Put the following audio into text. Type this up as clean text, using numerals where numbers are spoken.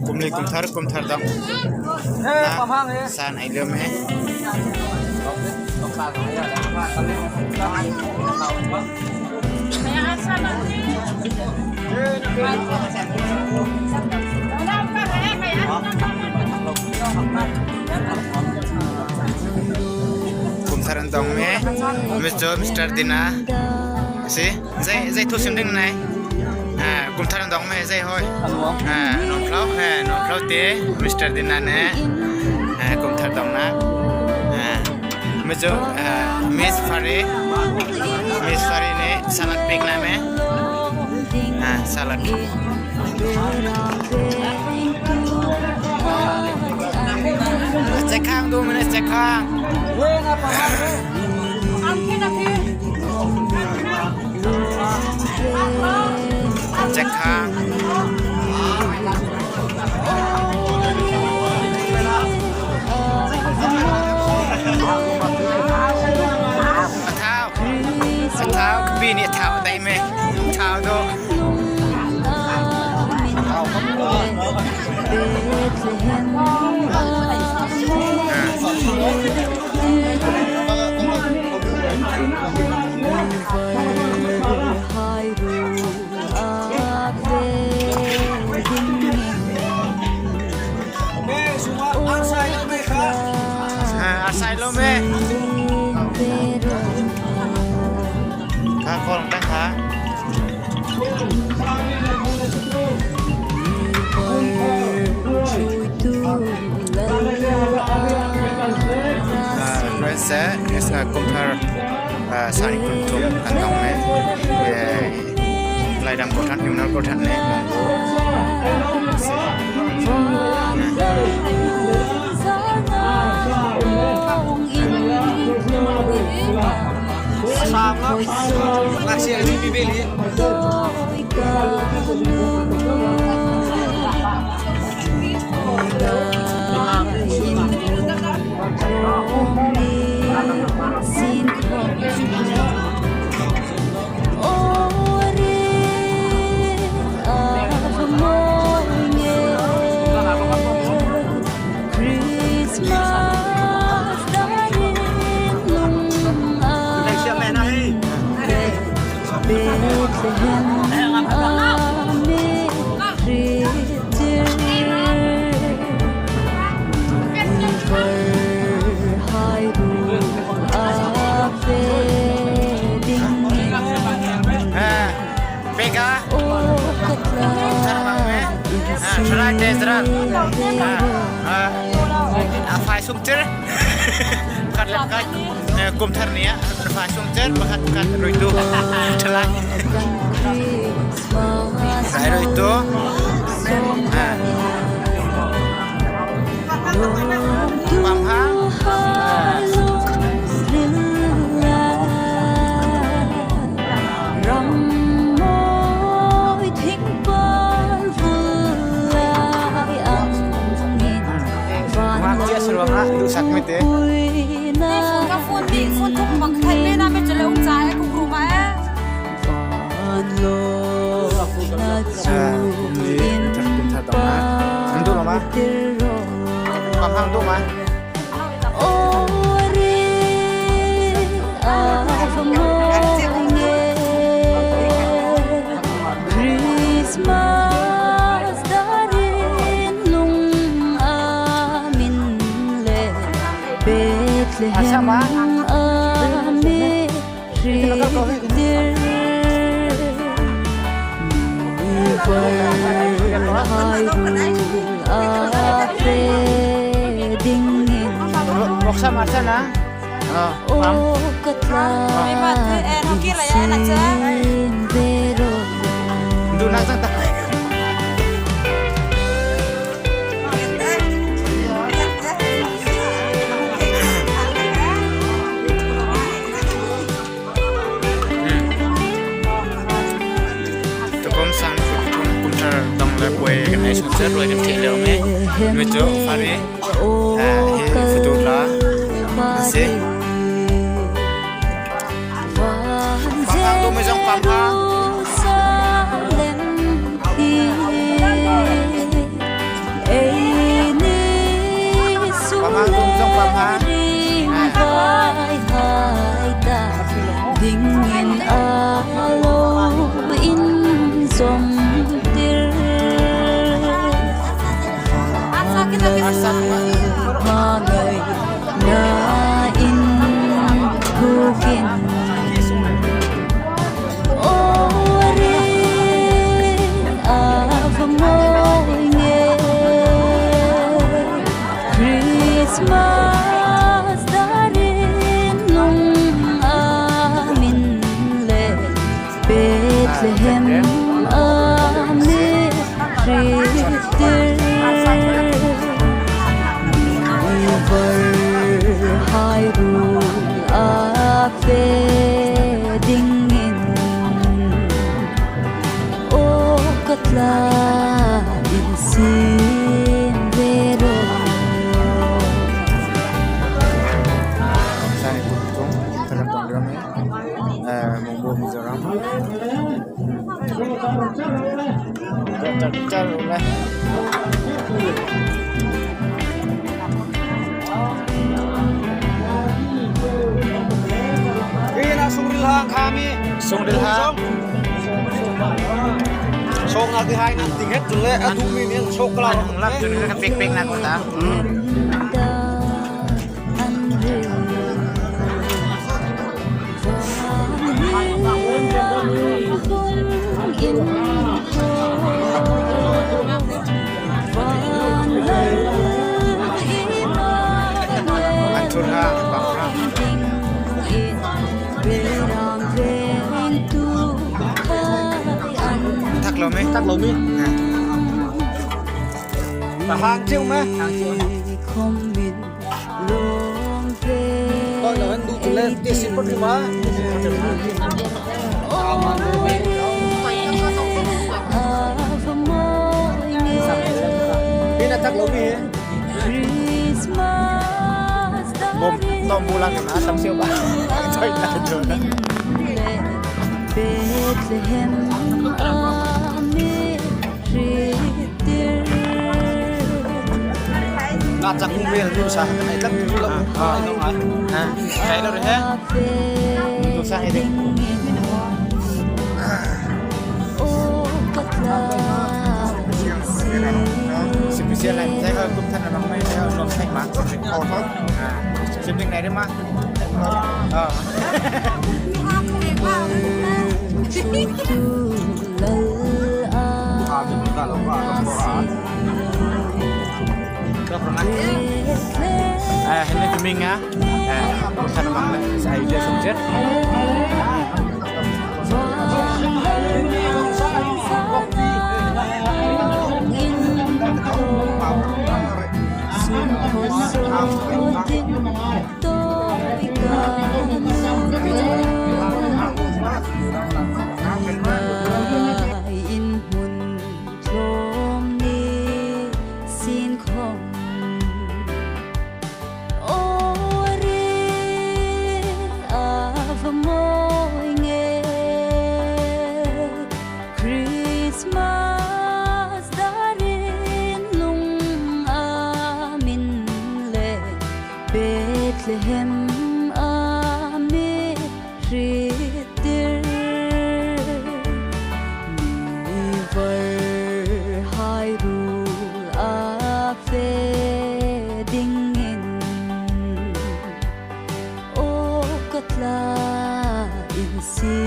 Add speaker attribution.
Speaker 1: cùng đi cùng thar dong san ai lơm hết cùng thar dong me Mr. Dina si dây thu sim đinh này cùng thằng dòng mày dây thôi nón pháo té Mr. Dina nè cùng thằng dòng nè bây giờ Miss Fari nè salad pig nè mẹ salad check khang đu mình check khang check khang thao vì nè thao đây mẹ thao đó sai luôn mẹ con đang khá sẽ cùng thar sari cùng thùng ăn ngon này lại đang có thằng nhiều nó có thằng này sao lắm bác sĩ đi về đi phải sung chơi cắt lát cắt cùng thằng này phải sung chơi cắt rồi tu chơi sai rồi tu bám hangดูสักไม่เต้ก็ฝนดีฝนทุกบังไทยไม่น่าไม่จะเลี้ยงใจกูรู้ไหมนี่จะคุณท่าต่อมาอันดูหรอมะความพังดูมาsama bok sama sana pam memang hoki lah ya nak du nak tak quay cái này xuống rất rồi cái thị lượng ấy người chỗ pha đi phụ thuộc là gì phàm hàng tôi mới trong phàm hàng
Speaker 2: Christmas darin nung amin le Bethlehem amin Ritter Iver Hyrule Afedingin O katla insin vero
Speaker 1: Saya tutung tergantung kami mumbu Mizoram cel lah
Speaker 3: Ina sungrilhang kami
Speaker 1: Sungrilhang
Speaker 3: song lagi hai nak tinggal jele adu minin sok lah
Speaker 1: lap tu nak pek nak kota Hancurlah bangkrang Thắc lô mi
Speaker 3: và hàng chiêu mẹ coi là anh đu từ lên tiền xin bất cứ má đi là thắc lô mi
Speaker 1: bom tom bulan na tam siêu ba chơi là rồi đó
Speaker 2: Bethlehem amin Ritter
Speaker 3: ngạt chắc không biết là sao cái này chắc là không ai
Speaker 1: cái đâu rồi thế tu sang đi spesial lain saya kalau kumpulan orang main saya belum saya mak oh thôi sibling này đấy mà có phần ăn hôm nay tụi mình á kumpulan orang lain saya dia sống chết
Speaker 2: Bethlehem amin Ritter Iver Hyrule Afedingin O katla insin